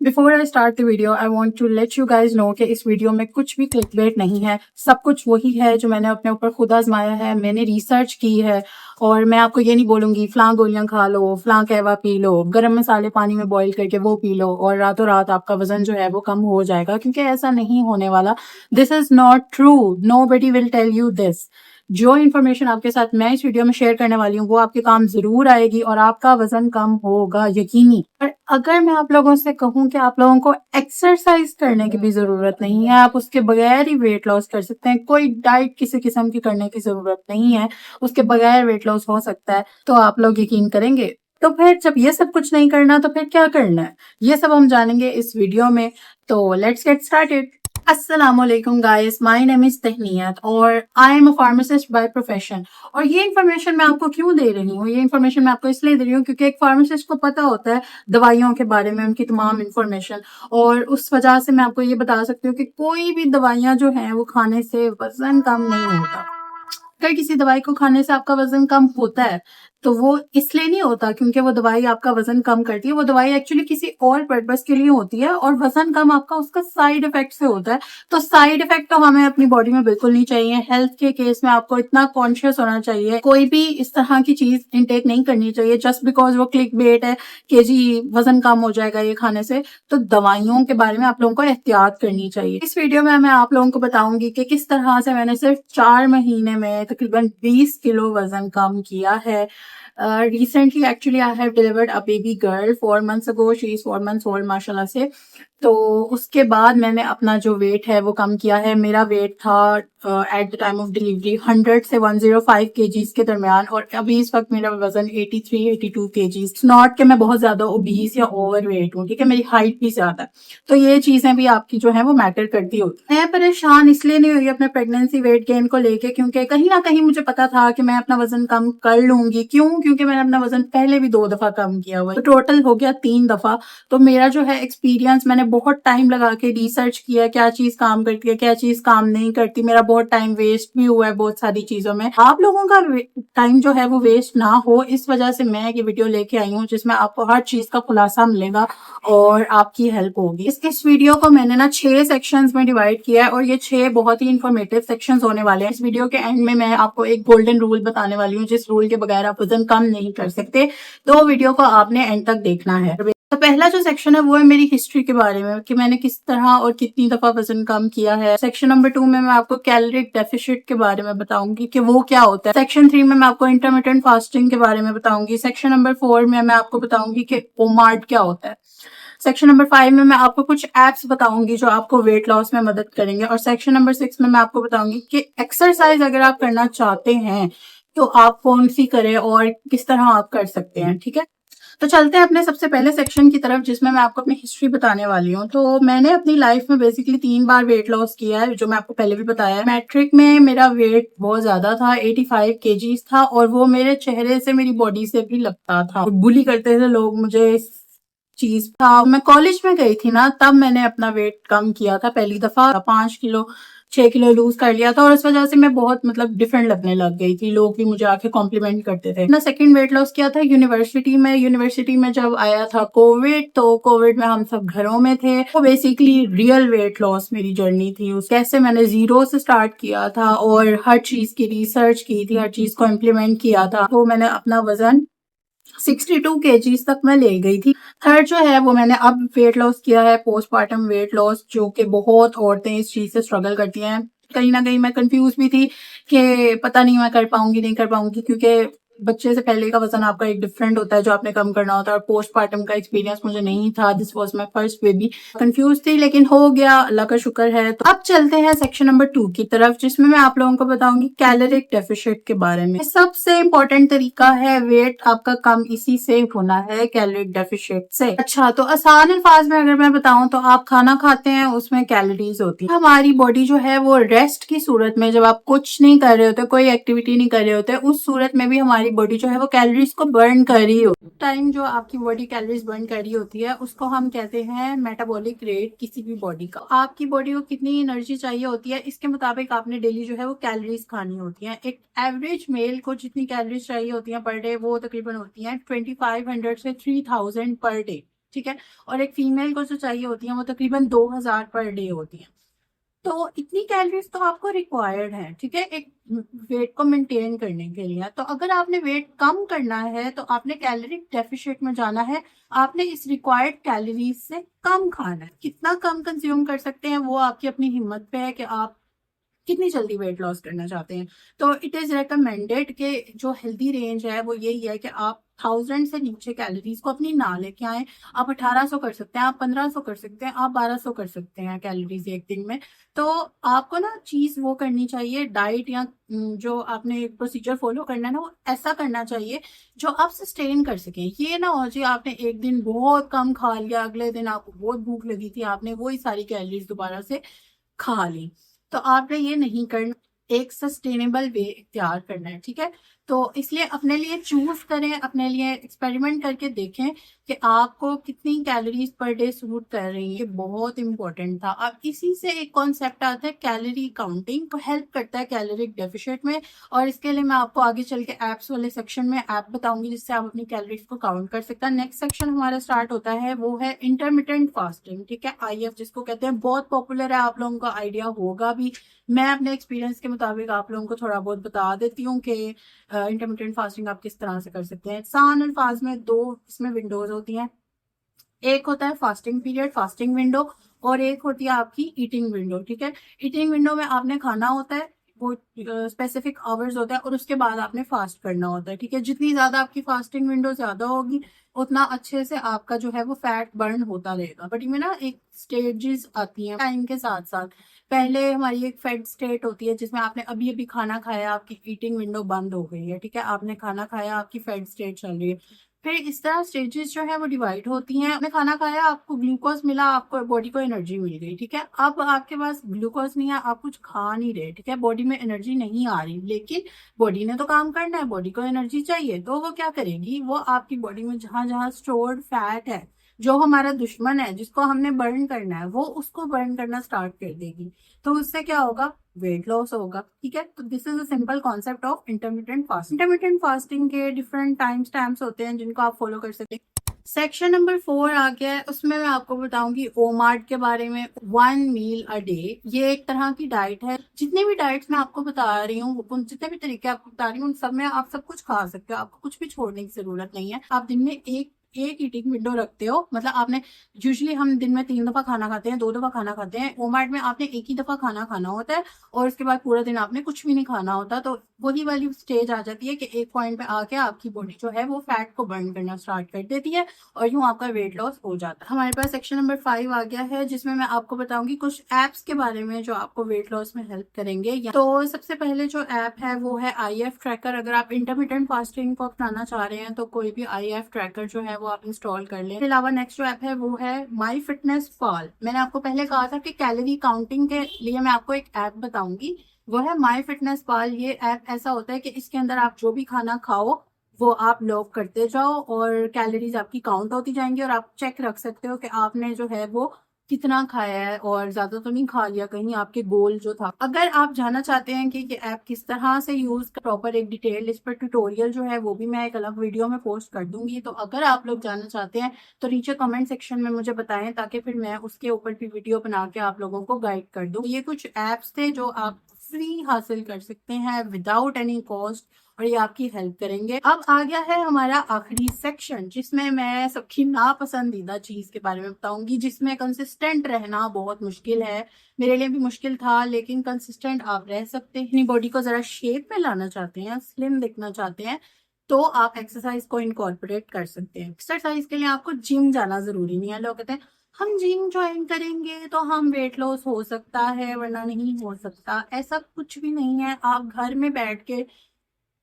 Before I start the video I want to let you guys know कि इस video में कुछ भी क्लिकबेट नहीं है। सब कुछ वही है जो मैंने अपने ऊपर खुद आजमाया है, मैंने रिसर्च की है। और मैं आपको ये नहीं बोलूंगी फलां गोलियां खा लो, फलां कहवा पी लो, गरम मसाले पानी में बॉईल करके वो पी लो और रातों रात आपका वजन जो है वो कम हो जाएगा, क्योंकि ऐसा नहीं होने वाला। This is not true, nobody will tell you this. जो इन्फॉर्मेशन आपके साथ मैं इस वीडियो में शेयर करने वाली हूँ वो आपके काम जरूर आएगी और आपका वजन कम होगा, यकीनी। पर अगर मैं आप लोगों से कहूँ कि आप लोगों को एक्सरसाइज करने की भी जरूरत नहीं है, आप उसके बगैर ही वेट लॉस कर सकते हैं, कोई डाइट किसी किस्म की करने की जरूरत नहीं है, उसके बगैर वेट लॉस हो सकता है, तो आप लोग यकीन करेंगे? तो फिर जब ये सब कुछ नहीं करना तो फिर क्या करना है, ये सब हम जानेंगे इस वीडियो में। तो लेट्स गेट स्टार्टेड। अस्सलामुअलैकुम गाइस, माय नेम इज तहनियत और I am a pharmacist by profession. और ये इन्फॉर्मेशन मैं आपको क्यों दे रही हूँ, ये इन्फॉर्मेशन मैं आपको इसलिए दे रही हूँ क्योंकि एक फार्मासिस्ट को पता होता है दवाइयों के बारे में, उनकी तमाम इन्फॉर्मेशन। और उस वजह से मैं आपको ये बता सकती हूँ कि कोई भी दवाइयाँ जो हैं वो खाने से वजन कम नहीं होता। अगर किसी दवाई को खाने से आपका वजन कम होता है तो वो इसलिए नहीं होता क्योंकि वो दवाई आपका वजन कम करती है, वो दवाई एक्चुअली किसी और पर्पस के लिए होती है और वजन कम आपका उसका साइड इफेक्ट से होता है। तो साइड इफेक्ट तो हमें अपनी बॉडी में बिल्कुल नहीं चाहिए। हेल्थ के केस में आपको इतना कॉन्शियस होना चाहिए, कोई भी इस तरह की चीज इनटेक नहीं करनी चाहिए जस्ट बिकॉज वो क्लिक बेट है कि जी वजन कम हो जाएगा ये खाने से। तो दवाइयों के बारे में आप लोगों को एहतियात करनी चाहिए। इस वीडियो में मैं आप लोगों को बताऊंगी कि किस तरह से मैंने सिर्फ 4 महीने में तकरीबन 20 किलो वजन कम किया है। Recently actually I have delivered a baby girl 4 months ago. She is 4 months old माशाल्लाह से। तो उसके बाद मैंने अपना जो वेट है वो कम किया है। मेरा वेट था at the time of delivery 100 से 105 केजीज के दरमियान और अभी इस वक्त मेरा वजन 83-82 केजीज। नॉट कि मैं बहुत ज्यादा ओबीस या ओवर वेट हूँ, ठीक है, मेरी हाइट भी ज्यादा है। तो ये चीजें भी आपकी जो है वो मैटर करती होती है। मैं परेशान इसलिए नहीं हुई अपने प्रेगनेंसी वेट गेन को लेके क्योंकि कहीं ना कहीं मुझे पता था कि मैं अपना वजन कम कर लूंगी। क्यों? क्योंकि मैंने अपना वजन पहले भी 2 दफा कम किया हुआ है, तो टोटल हो गया 3 दफा। तो मेरा जो है एक्सपीरियंस, मैंने बहुत टाइम लगा के रिसर्च किया क्या चीज काम करती है क्या चीज काम नहीं करती। मेरा बहुत टाइम वेस्ट भी हुआ है बहुत सारी चीजों में। आप लोगों का टाइम जो है वो वेस्ट ना हो, इस वजह से मैं ये वीडियो लेके आई हूँ जिसमें आपको हर चीज का खुलासा मिलेगा और आपकी हेल्प होगी। इस वीडियो को मैंने ना 6 सेक्शंस में डिवाइड किया है और ये 6 बहुत ही इंफॉर्मेटिव सेक्शंस होने वाले हैं। इस वीडियो के एंड में मैं आपको एक गोल्डन रूल बताने वाली हूँ जिस रूल के बगैर आप वजन कम नहीं कर सकते। तो वीडियो को आपने एंड तक देखना है। तो पहला जो सेक्शन है वो है मेरी हिस्ट्री के बारे में कि मैंने किस तरह और कितनी दफा वजन कम किया है। सेक्शन नंबर 2 में मैं आपको कैलोरिक डेफिसिट के बारे में बताऊंगी कि वो क्या होता है। सेक्शन 3 में मैं आपको इंटरमिटेंट फास्टिंग के बारे में बताऊंगी। सेक्शन नंबर 4 में मैं आपको बताऊंगी कि ओमार्ट क्या होता है। सेक्शन नंबर 5 में मैं आपको कुछ एप्स बताऊंगी जो आपको वेट लॉस में मदद करेंगे। और सेक्शन नंबर 6 में मैं आपको बताऊंगी कि एक्सरसाइज अगर आप करना चाहते हैं तो आप कौन सी करें और किस तरह आप कर सकते हैं, ठीक है। तो चलते हैं अपने सबसे पहले सेक्शन की तरफ जिसमें मैं आपको अपनी हिस्ट्री बताने वाली हूँ। तो मैंने अपनी लाइफ में बेसिकली 3 बार वेट लॉस किया है, जो मैं आपको पहले भी बताया है। मैट्रिक में मेरा वेट बहुत ज्यादा था, 85 केजीज था और वो मेरे चेहरे से, मेरी बॉडी से भी लगता था। बुली करते थे लोग मुझे चीज था। मैं कॉलेज में गई थी ना, तब मैंने अपना वेट कम किया था पहली दफा। 5 किलो 6 किलो लूज कर लिया था और उस वजह से मैं बहुत डिफरेंट लगने लग गई थी। लोग भी मुझे आके कॉम्प्लीमेंट करते थे। अपना सेकंड वेट लॉस किया था यूनिवर्सिटी में जब आया था कोविड, तो कोविड में हम सब घरों में थे। तो बेसिकली रियल वेट लॉस मेरी जर्नी थी। उस कैसे मैंने जीरो से स्टार्ट किया था और हर चीज की रिसर्च की थी, हर चीज को इम्प्लीमेंट किया था। तो मैंने अपना वजन 62 केजीज तक मैं ले गई थी। थर्ड जो है वो मैंने अब वेट लॉस किया है, पोस्टपार्टम वेट लॉस, जो कि बहुत औरतें इस चीज से स्ट्रगल करती हैं। कहीं ना कहीं मैं कंफ्यूज भी थी कि पता नहीं मैं कर पाऊंगी नहीं कर पाऊंगी, क्योंकि बच्चे से पहले का वजन आपका एक डिफरेंट होता है जो आपने कम करना होता है। और पोस्टपार्टम का एक्सपीरियंस मुझे नहीं था, this was my first baby. Confuse थी लेकिन हो गया, अल्लाह का शुक्र है। तो अब चलते हैं सेक्शन नंबर 2 की तरफ जिसमें मैं आप लोगों को बताऊंगी कैलोरिक डेफिसिट के बारे में। सबसे इंपॉर्टेंट तरीका है वेट आपका कम इसी से होना है, कैलोरिक डेफिसिट से। अच्छा, तो आसान अल्फाज में अगर मैं बताऊं तो आप खाना खाते हैं, उसमें कैलोरीज होती है। हमारी बॉडी जो है वो रेस्ट की सूरत में, जब आप कुछ नहीं कर रहे होते, कोई एक्टिविटी नहीं कर रहे होते, उस सूरत में भी हमारी बॉडी जो है वो कैलोरीज को बर्न कर रही होती है। टाइम जो आपकी बॉडी कैलोरीज बर्न कर रही होती है उसको हम कहते हैं मेटाबॉलिक रेट किसी भी बॉडी का। आपकी बॉडी को कितनी एनर्जी चाहिए होती है इसके मुताबिक आपने डेली जो है वो कैलोरीज खानी होती है। एक एवरेज मेल को जितनी कैलोरीज चाहिए होती है पर डे वो तकरीबन होती है 2500 से 3000 पर डे। ठीक है। और एक फीमेल को जो चाहिए होती है वो तकरीबन 2000 पर डे होती है। तो इतनी कैलोरीज तो आपको रिक्वायर्ड है, ठीक है, एक वेट को मेंटेन करने के लिए। तो अगर आपने वेट कम करना है तो आपने कैलोरी डेफिशिएट में जाना है। आपने इस रिक्वायर्ड कैलोरीज से कम खाना है। कितना कम कंज्यूम कर सकते हैं वो आपकी अपनी हिम्मत पे है कि आप कितनी जल्दी वेट लॉस करना चाहते हैं। तो इट इज रेकमेंडेड कि जो हेल्दी रेंज है वो यही है कि आप 1000 से नीचे कैलोरीज को अपनी ना लेके आए। आप 1800 कर सकते हैं, आप 1500 कर सकते हैं, आप 1200 कर सकते हैं कैलोरीज एक दिन में। तो आपको ना चीज वो करनी चाहिए, डाइट या जो आपने प्रोसीजर फॉलो करना है ना वो ऐसा करना चाहिए जो आप सस्टेन कर सकें। ये ना हो जी आपने एक दिन बहुत कम खा लिया, अगले दिन आपको बहुत भूख लगी थी, आपने वही सारी कैलोरीज दोबारा से खा ली। तो आपने ये नहीं करना, एक सस्टेनेबल वे इख्तियार करना है, ठीक है। तो इसलिए अपने लिए चूज करें, अपने लिए एक्सपेरिमेंट करके देखें कि आपको कितनी कैलोरीज पर डे सूट कर रही है। बहुत इंपॉर्टेंट था। अब इसी से एक कॉन्सेप्ट आता है कैलोरी काउंटिंग, तो हेल्प करता है कैलोरिक डेफिशिएट में। और इसके लिए मैं आपको आगे चल के एप्स वाले सेक्शन में ऐप बताऊंगी जिससे आप अपनी कैलोरीज को काउंट कर सकते हैं। नेक्स्ट सेक्शन हमारा स्टार्ट होता है वो है इंटरमिटेंट फास्टिंग, ठीक है, IF जिसको कहते हैं। बहुत पॉपुलर है, आप लोगों को आइडिया होगा भी। मैं अपने एक्सपीरियंस के मुताबिक आप लोगों को थोड़ा बहुत बता देती हूँ कि इंटरमिटेंट फास्टिंग आप किस तरह से कर सकते हैं। सान और फास्ट में दो इसमें विंडोज होती हैं। एक होता है फास्टिंग पीरियड, फास्टिंग विंडो, और एक होती है आपकी ईटिंग विंडो, ठीक है। ईटिंग विंडो में आपने खाना होता है, वो स्पेसिफिक आवर्स होता है, और उसके बाद आपने फास्ट करना होता है, ठीक है। जितनी ज्यादा आपकी फास्टिंग विंडो ज्यादा होगी उतना अच्छे से आपका जो है वो फैट बर्न होता रहेगा। बट इनमें ना एक स्टेजेस आती हैं टाइम के साथ साथ। पहले हमारी एक फेड स्टेट होती है जिसमें आपने अभी अभी खाना खाया, आपकी ईटिंग विंडो बंद हो गई है, ठीक है, आपने खाना खाया, आपकी फेड स्टेट चल रही है। फिर इस तरह स्टेजेस जो है वो डिवाइड होती हैं। आपने खाना खाया, आपको ग्लूकोज मिला, आपको बॉडी को एनर्जी मिल गई, ठीक है। अब आपके पास ग्लूकोज नहीं है, आप कुछ खा नहीं रहे, ठीक है, बॉडी में एनर्जी नहीं आ रही, लेकिन बॉडी ने तो काम करना है, बॉडी को एनर्जी चाहिए, तो वो क्या करेगी, वो आपकी बॉडी में जहां जहां स्टोर्ड फैट है, जो हमारा दुश्मन है जिसको हमने बर्न करना है, वो उसको बर्न करना स्टार्ट कर देगी। तो उससे क्या होगा, वेट लॉस होगा, ठीक है। तो this is a simple concept of intermittent fasting. Intermittent fasting के डिफरेंट टाइम स्टैम्प्स होते हैं जिनको आप फॉलो कर सकते हैं। सेक्शन नंबर 4 आ गया है, उसमें मैं आपको बताऊंगी ओमार्ट के बारे में। 1 मील अ डे, ये एक तरह की डाइट है। जितने भी डाइट्स मैं आपको बता रही हूँ, उन जितने भी तरीके आपको बता रही हूँ, उन सब में आप सब कुछ खा सकते हो, आपको कुछ भी छोड़ने की जरूरत नहीं है। आप दिन में एक ईटिंग विंडो रखते हो, मतलब आपने यूजली हम दिन में 3 दफा खाना खाते हैं, 2 दफा खाना खाते हैं। ओमार्ट में आपने एक ही दफा खाना खाना होता है और उसके बाद पूरा दिन आपने कुछ भी नहीं खाना होता। तो वही वाली स्टेज आ जाती है कि एक पॉइंट पे आके आपकी बॉडी जो है वो फैट को बर्न करना स्टार्ट कर देती है और यूं आपका वेट लॉस हो जाता है। हमारे पास सेक्शन नंबर 5 आ गया है जिसमें मैं आपको बताऊंगी कुछ एप्स के बारे में जो आपको वेट लॉस में हेल्प करेंगे। तो सबसे पहले जो ऐप है वो है IF ट्रैकर। अगर आप इंटरमिटेंट फास्टिंग को अपनाना चाह रहे हैं तो कोई भी IF ट्रैकर जो है वो आप इंस्टॉल कर लें। इसके अलावा नेक्स्ट जो ऐप है वो है माई फिटनेस पॉल। मैंने आपको पहले कहा था कि कैलोरी काउंटिंग के लिए मैं आपको एक ऐप बताऊंगी, वो है माई फिटनेस पाल। ये ऐप ऐसा होता है कि इसके अंदर आप जो भी खाना खाओ वो आप लॉग करते जाओ और कैलोरीज आपकी काउंट होती जाएंगी और आप चेक रख सकते हो कि आपने जो है वो कितना खाया है और ज्यादा तो नहीं खा लिया कहीं आपके गोल जो था। अगर आप जानना चाहते हैं कि ये ऐप किस तरह से यूज प्रॉपर एक डिटेल इस पर ट्यूटोरियल जो है वो भी मैं एक अलग वीडियो में पोस्ट कर दूंगी। तो अगर आप लोग जानना चाहते हैं तो नीचे कमेंट सेक्शन में मुझे बताएं ताकि फिर मैं उसके ऊपर भी वीडियो बना के आप लोगों को गाइड कर दूं। ये कुछ एप्स थे जो आप फ्री हासिल कर सकते हैं विदाउट एनी कॉस्ट और ये आपकी हेल्प करेंगे। अब आ गया है हमारा आखिरी सेक्शन जिसमें मैं सबकी नापसंदीदा चीज के बारे में बताऊंगी, जिसमें कंसिस्टेंट रहना बहुत मुश्किल है। मेरे लिए भी मुश्किल था, लेकिन कंसिस्टेंट आप रह सकते हैं। अपनी बॉडी को जरा शेप में लाना चाहते हैं, स्लिम दिखना चाहते हैं, तो आप एक्सरसाइज को इनकॉर्पोरेट कर सकते हैं। एक्सरसाइज के लिए आपको जिम जाना जरूरी नहीं है। लोग कहते हैं हम जिम ज्वाइन करेंगे तो हम वेट लॉस हो सकता है वरना नहीं हो सकता। ऐसा कुछ भी नहीं है। आप घर में बैठ के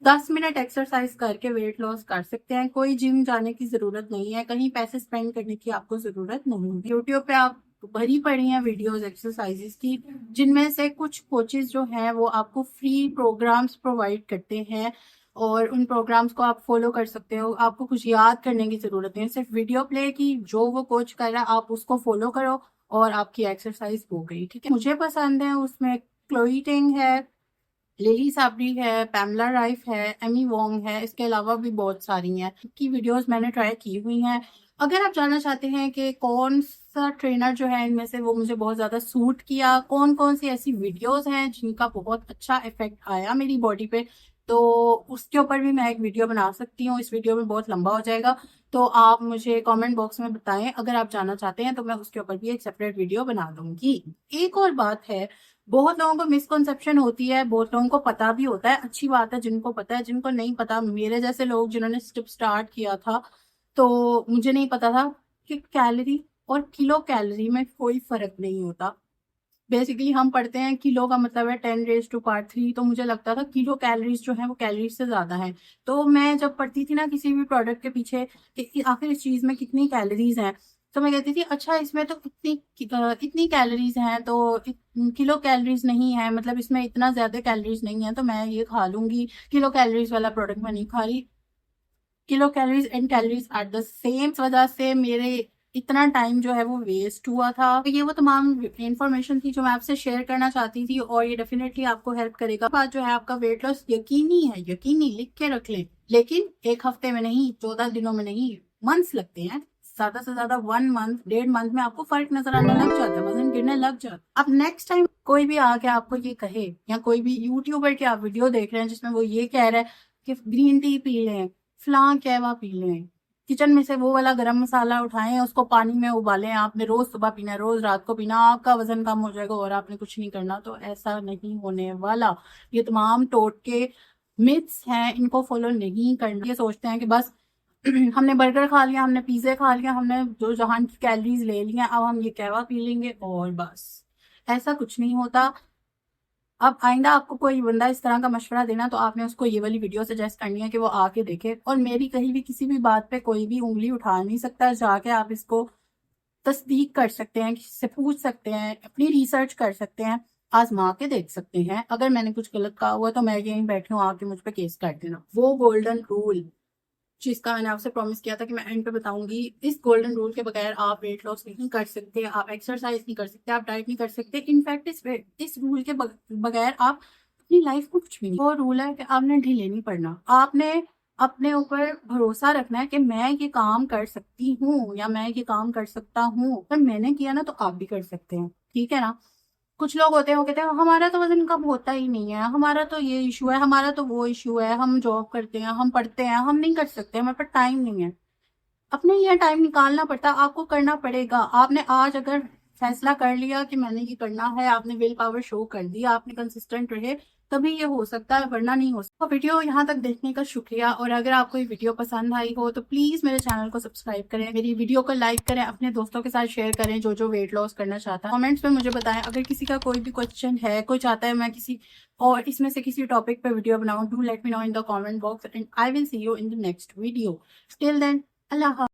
10 मिनट एक्सरसाइज करके वेट लॉस कर सकते हैं। कोई जिम जाने की जरूरत नहीं है, कहीं पैसे स्पेंड करने की आपको जरूरत नहीं है। यूट्यूब पे आप भरी पड़ी हैं वीडियोस एक्सरसाइजेस की, जिनमें से कुछ कोचेज जो हैं वो आपको फ्री प्रोग्राम्स प्रोवाइड करते हैं और उन प्रोग्राम्स को आप फॉलो कर सकते हो। आपको कुछ याद करने की जरूरत नहीं है, सिर्फ वीडियो प्ले की, जो वो कोच कर रहा है आप उसको फॉलो करो और आपकी एक्सरसाइज हो गई, ठीक है। मुझे पसंद है उसमें क्लोई टेंग है, लिली साबरी है, पैमला राइफ है, एमी वोंग है, इसके अलावा भी बहुत सारी हैं की वीडियोस मैंने ट्राई की हुई हैं। अगर आप जानना चाहते हैं कि कौन सा ट्रेनर जो है इनमें से वो मुझे बहुत ज़्यादा सूट किया, कौन कौन सी ऐसी वीडियोस हैं जिनका बहुत अच्छा इफेक्ट आया मेरी बॉडी पे, तो उसके ऊपर भी मैं एक वीडियो बना सकती हूँ। इस वीडियो में बहुत लंबा हो जाएगा, तो आप मुझे कमेंट बॉक्स में बताएं अगर आप जानना चाहते हैं, तो मैं उसके ऊपर भी एक सेपरेट वीडियो बना दूंगी। एक और बात है, बहुत लोगों को मिसकंसेप्शन होती है, बहुत लोगों को पता भी होता है, अच्छी बात है जिनको पता है, जिनको नहीं पता, मेरे जैसे लोग जिन्होंने स्टेप स्टार्ट किया था तो मुझे नहीं पता था कि कैलोरी और किलो कैलोरी में कोई फर्क नहीं होता। बेसिकली हम पढ़ते हैं किलो का मतलब है 10⁻³ तो मुझे लगता था किलो कैलोरीज जो है वो कैलोरीज से ज्यादा है। तो मैं जब पढ़ती थी ना किसी भी प्रोडक्ट के पीछे कि आखिर इस चीज में कितनी कैलोरीज हैं, तो मैं कहती थी अच्छा इसमें तो इतनी कैलोरीज हैं, तो किलो कैलोरीज नहीं है, मतलब इसमें इतना ज्यादा कैलोरीज नहीं है, तो मैं ये खा लूंगी। किलो कैलोरीज वाला प्रोडक्ट मैं नहीं खा रही। Kilocalories and calories are the same, वजह से मेरे इतना टाइम जो है वो वेस्ट हुआ था। तो ये वो तमाम इंफॉर्मेशन थी जो मैं आपसे शेयर करना चाहती थी, और ये डेफिनेटली आपको हेल्प करेगा। बात जो है आपका वेट लॉस यकीनी है, यकीनी, लिख के रख लें। लेकिन एक हफ्ते में नहीं, 14 दिनों में नहीं, मंथ्स लगते हैं। ज्यादा से ज्यादा 1 मंथ, 1.5 मंथ में आपको फर्क नजर आने लग जाता है, वजन गिरने लग जाता है। अब नेक्स्ट टाइम कोई भी आके आपको ये कहे, या कोई भी यूट्यूबर की आप वीडियो देख रहे हैं जिसमें वो ये कह रहा है कि ग्रीन टी पी लें, फलां कहवा पी लें, किचन में से वो वाला गरम मसाला उठाएं, उसको पानी में उबालें, आपने रोज सुबह पीना है, रोज रात को पीना, आपका वजन कम हो जाएगा और आपने कुछ नहीं करना, तो ऐसा नहीं होने वाला। ये तमाम टोटके मिथ्स हैं, इनको फॉलो नहीं करना। ये सोचते हैं कि बस हमने बर्गर खा लिया, हमने पिज्जे खा लिया, हमने जो जहां की कैलोरीज ले लिया, अब हम ये कहवा पी लेंगे और बस। ऐसा कुछ नहीं होता। अब आइंदा आपको कोई बंदा इस तरह का मशवरा देना, तो आपने उसको ये वाली वीडियो सजेस्ट करनी है कि वो आके देखे। और मेरी कहीं भी किसी भी बात पे कोई भी उंगली उठा नहीं सकता, जाके आप इसको तस्दीक कर सकते हैं, किसी से पूछ सकते हैं, अपनी रिसर्च कर सकते हैं, आजमा के देख सकते हैं। अगर मैंने कुछ गलत कहा हुआ तो मैं यहीं बैठी हूँ, आके मुझ पे केस कर देना। वो गोल्डन रूल जिसका मैंने आपसे प्रॉमिस किया था कि मैं एंड पे बताऊंगी, इस गोल्डन रूल के बगैर आप वेट लॉस नहीं कर सकते, आप एक्सरसाइज नहीं कर सकते, आप डाइट नहीं कर सकते। इनफैक्ट इस रूल के बगैर आप अपनी लाइफ में कुछ भी नहीं। वो रूल है कि आपने ढीले नहीं पड़ना, आपने अपने ऊपर भरोसा रखना है कि मैं ये काम कर सकती हूँ या मैं ये काम कर सकता हूँ, पर मैंने किया ना तो आप भी कर सकते हैं। ठीक है ना। कुछ लोग होते हैं वो कहते हैं हमारा तो वजन कम होता ही नहीं है, हमारा तो ये इशू है, हमारा तो वो इशू है, हम जॉब करते हैं, हम पढ़ते हैं, हम नहीं कर सकते, हमारे पास टाइम नहीं है। अपने लिए टाइम निकालना पड़ता, आपको करना पड़ेगा। आपने आज अगर फैसला कर लिया कि मैंने ये करना है, आपने विल पावर शो कर दिया, आपने कंसिस्टेंट रहे, तभी ये हो सकता है, वरना नहीं हो सकता। वीडियो यहाँ तक देखने का शुक्रिया, और अगर आपको ये वीडियो पसंद आई हो तो प्लीज मेरे चैनल को सब्सक्राइब करें, मेरी वीडियो को लाइक करें, अपने दोस्तों के साथ शेयर करें जो जो वेट लॉस करना चाहता है। कमेंट्स में मुझे बताएं अगर किसी का कोई भी क्वेश्चन है, कोई चाहता है मैं किसी और इसमें से किसी टॉपिक पे वीडियो बनाऊं, do let me know in the comment box and I will see you in the next video. Till then, Allah.